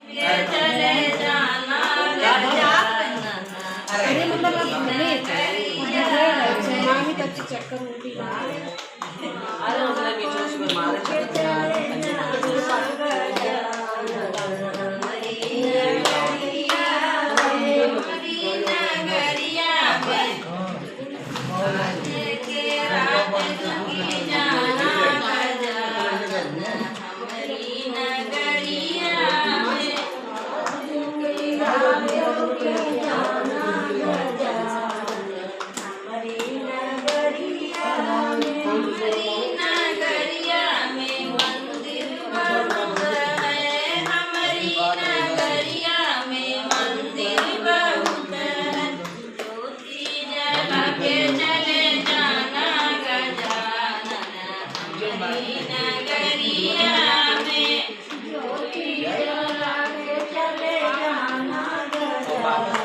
चले जाना अरे मतलब आप नहीं मामी तक चक्कर उल्टी अरे उसने बीच में मारे बाबा